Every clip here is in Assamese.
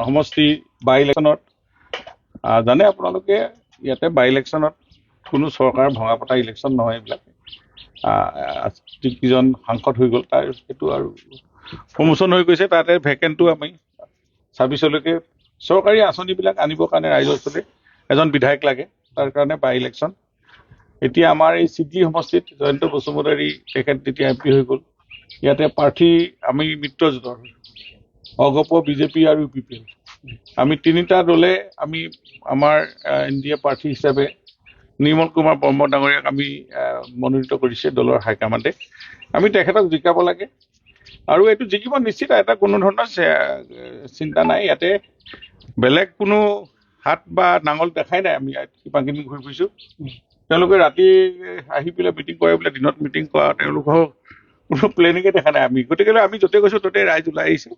সমষ্টি বাই ইলেকশ্যনত জানে আপোনালোকে ইয়াতে বাই ইলেকশ্যনত কোনো চৰকাৰ ভঙা পতা ইলেকশ্যন নহয়। এইবিলাক যিকেইজন সাংসদ হৈ গ'ল তাৰ সেইটো আৰু প্ৰমোশ্যন হৈ গৈছে। তাতে ভেকেণ্টটো আমি 26লৈকে চৰকাৰী আঁচনিবিলাক আনিবৰ কাৰণে ৰাইজৰ ওচৰতে এজন বিধায়ক লাগে। তাৰ কাৰণে বাই ইলেকশ্যন। এতিয়া আমাৰ এই চিটি সমষ্টিত জয়ন্ত বসুমতাৰী তেখেত তেতিয়া MP হৈ গ'ল। ইয়াতে প্ৰাৰ্থী আমি মিত্ৰজোঁটৰ অগপ বিজেপি আৰু UPPL আমি তিনিটা দলে আমি আমাৰ NDA প্ৰাৰ্থী হিচাপে নিৰ্মল কুমাৰ বৰ্মা ডাঙৰীয়াক আমি মনোনীত কৰিছে দলৰ হাইকমাণ্ডে। আমি তেখেতক জিকাব লাগে আৰু এইটো জিকিব নিশ্চিত। এটা কোনো ধৰণৰ চিন্তা নাই। ইয়াতে বেলেগ কোনো হাত বা নাঙল দেখাই নাই। আমি কিমানখিনি ঘূৰি ফুৰিছোঁ। তেওঁলোকে ৰাতি আহি পেলাই মিটিং কৰে বোলে, দিনত মিটিং কৰা তেওঁলোকৰ কোনো প্লেনিঙে দেখা নাই। গতিকে আমি য'তে গৈছোঁ ত'তে ৰাইজ ওলাই আহিছে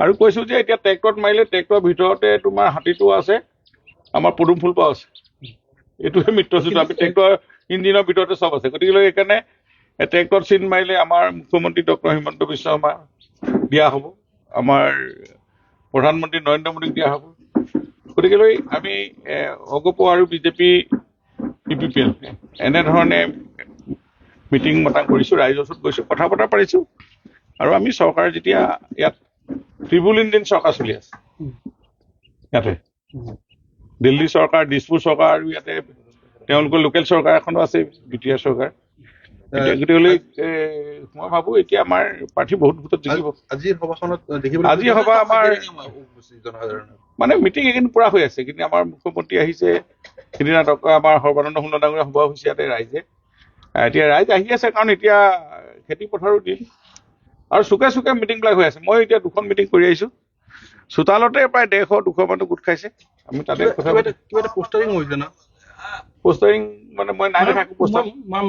আৰু কৈছোঁ যে এতিয়া ট্ৰেক্টৰত মাৰিলে ট্ৰেক্টৰৰ ভিতৰতে তোমাৰ হাতীটো আছে, আমাৰ পদুম ফুলপাও আছে। এইটোহে মিত্ৰজোঁট। আমি ট্ৰেক্টৰ ইঞ্জিনৰ ভিতৰতে চব আছে। গতিকে সেইকাৰণে ট্ৰেক্টৰত চিন মাৰিলে আমাৰ মুখ্যমন্ত্ৰী ডক্টৰ হিমন্ত বিশ্ব শৰ্মা দিয়া হ'ব, আমাৰ প্ৰধানমন্ত্ৰী নৰেন্দ্ৰ মোদীক দিয়া হ'ব। গতিকে আমি অগপ আৰু বিজেপি UPPL এনেধৰণে মিটিং মতা কৰিছোঁ, ৰাইজৰ ওচৰত গৈছোঁ, কথা বতৰা পাৰিছোঁ। আৰু আমি চৰকাৰ যেতিয়া ইয়াত ত্ৰিপুল ইণ্ডিয়ান চৰকাৰ চলি আছে, ইয়াতে দিল্লী চৰকাৰ, দিছপুৰ চৰকাৰ আৰু ইয়াতে তেওঁলোকৰ লোকেল চৰকাৰ এখনো আছে, BTR চৰকাৰ। গতিকে মই ভাবোঁ এতিয়া আমাৰ প্ৰাৰ্থী বহুত ভোটত জিকিব। আজিৰ সভা আমাৰ মানে মিটিং এইখিনি পুৰা হৈ আছে। কিন্তু আমাৰ মুখ্যমন্ত্ৰী আহিছে, সিদিনা আমাৰ সৰ্বানন্দ সোণোৱাল ডাঙৰীয়া সভা হৈছে ইয়াতে ৰাইজে। এতিয়া ৰাইজ আহি আছে কাৰণ এতিয়া খেতি পথাৰো দিন আৰু চুকে চুকে মিটিংবিলাক হৈ আছে। মই এতিয়া 2খন মিটিং কৰি আহিছোঁ। চোতালতে প্ৰায় 150-200 মানুহ গোট খাইছে। আমি তাতে পোষ্টাৰিং মানে মই নাই দেখা।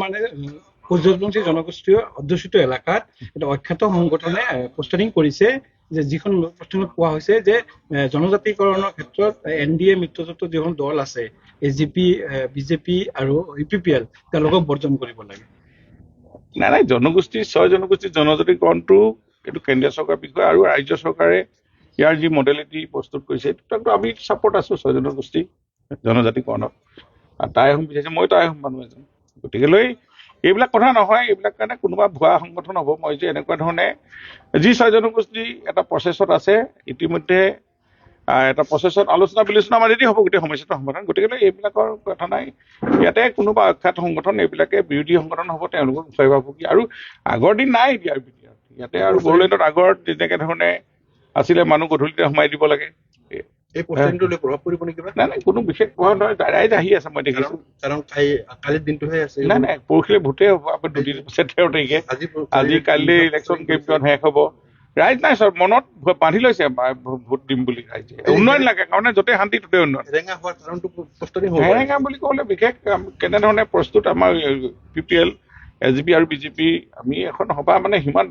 মানে পৰ্যটনশীল জনগোষ্ঠীয় অধ্যুষিত এলেকাত এটা অখ্যাত সংগঠনে পোষ্টাৰিং কৰিছে যে যিখন পোষ্টাৰিঙত কোৱা হৈছে যে জনজাতিকৰণৰ ক্ষেত্ৰত NDA মিত্ৰজোঁটৰ যিখন দল আছে AGP, BJP আৰু UPPL তেওঁলোকক বৰ্জন কৰিব লাগে। নাই, জনগোষ্ঠীৰ 6 জনগোষ্ঠীৰ জনজাতিকৰণটো এইটো কেন্দ্ৰীয় চৰকাৰৰ বিষয় আৰু ৰাজ্য চৰকাৰে ইয়াৰ যি মডেলিটি প্ৰস্তুত কৰিছে সেইটো আমি ছাপৰ্ট আছোঁ 6 জনগোষ্ঠী জনজাতিকৰণত। তাই আহোম বিচাৰিছে, মই তাই আহোম মানুহ এজন। গতিকে এইবিলাক কথা নহয়। এইবিলাক কাৰণে কোনোবা ভুৱা সংগঠন হ'ব। মই যে এনেকুৱা ধৰণে যি 6 জনগোষ্ঠী এটা প্ৰচেছত আছে, ইতিমধ্যে এটা প্ৰচেছত আলোচনা বিলোচনা মাজেদি হ'ব গোটেই সমস্যাটোৰ সমাধান। গতিকে এইবিলাকৰ কথা নাই। ইয়াতে কোনোবা অখ্যাত সংগঠন এইবিলাকে বিৰোধী সংগঠন হ'ব, তেওঁলোকক ভয় ভাবুকি আৰু আগৰ দিন নাই এতিয়া ইয়াতে আৰু বড়োলেণ্ডত আগৰ যেনেকৈ ধৰণে আছিলে মানুহ গধূলিতে সোমাই দিব লাগে। প্ৰভাৱ পৰিব নেকি? নাই, কোনো বিশেষ প্ৰভাৱ নহয়। ৰাইজ আহি আছে, মই দেখিছোঁ। কালিৰ দিনটোহে আছে। নাই, পৰহিলে ভোটেই হ'ব। আপুনি 2 দিন পিছত 13 তাৰিখে আজি কাইলৈ ইলেকশ্যন কেম্পেইন শেষ হ'ব। ৰাইজ নাই চব মনত বান্ধি লৈছে ভোট দিম বুলি। ৰাইজে উন্নয়ন লাগে কাৰণে য'তে শান্তি ত'তে উন্নয়ন। হেৰেঙা বুলি ক'লে বিশেষ কেনেধৰণে প্ৰস্তুত আমাৰ UPPL, AGP আৰু BJP আমি এখন সভা মানে সিমান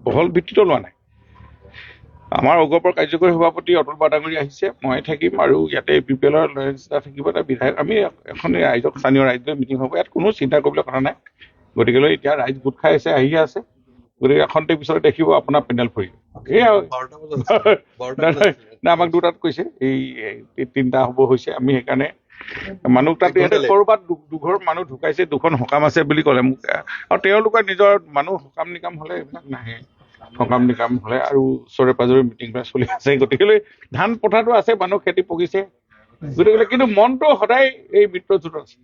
বহল ভিত্তিতো লোৱা নাই। আমাৰ অগপৰ কাৰ্যকৰী সভাপতি অতুল বৰা ডাঙৰীয়া আহিছে, মই থাকিম আৰু ইয়াতে UPPLৰ লৰেঞ্চ থাকিব, এটা বিধায়ক। আমি এখন ৰাইজক স্থানীয় ৰাইজৰ মিটিং হ'ব। ইয়াত কোনো চিন্তা কৰিবলৈ কথা নাই। গতিকে এতিয়া ৰাইজ গোট খাই আছে, আহি আছে। গতিকে এখনতে পিছতে দেখিব আপোনাৰ পেনেল পৰিব। এয়া না, আমাক 2টাত কৈছে, এই 3টা হ'ব হৈছে। আমি সেইকাৰণে মানুহ তাত ইয়াতে ক'ৰবাত 2 ঘৰ মানুহ ঢুকাইছে, 2খন সকাম আছে বুলি ক'লে মোক। আৰু তেওঁলোকৰ নিজৰ মানুহ সকাম নিকাম হ'লে এইবিলাক নাহে। সকাম নিকাম হ'লে আৰু ওচৰে পাজৰে মিটিংবিলাক চলি আছে। গতিকে ধান পথাৰটো আছে, মানুহ খেতি পকিছে। গতিকে কিন্তু মনটো সদায় এই মিত্ৰজোঁটত আছে।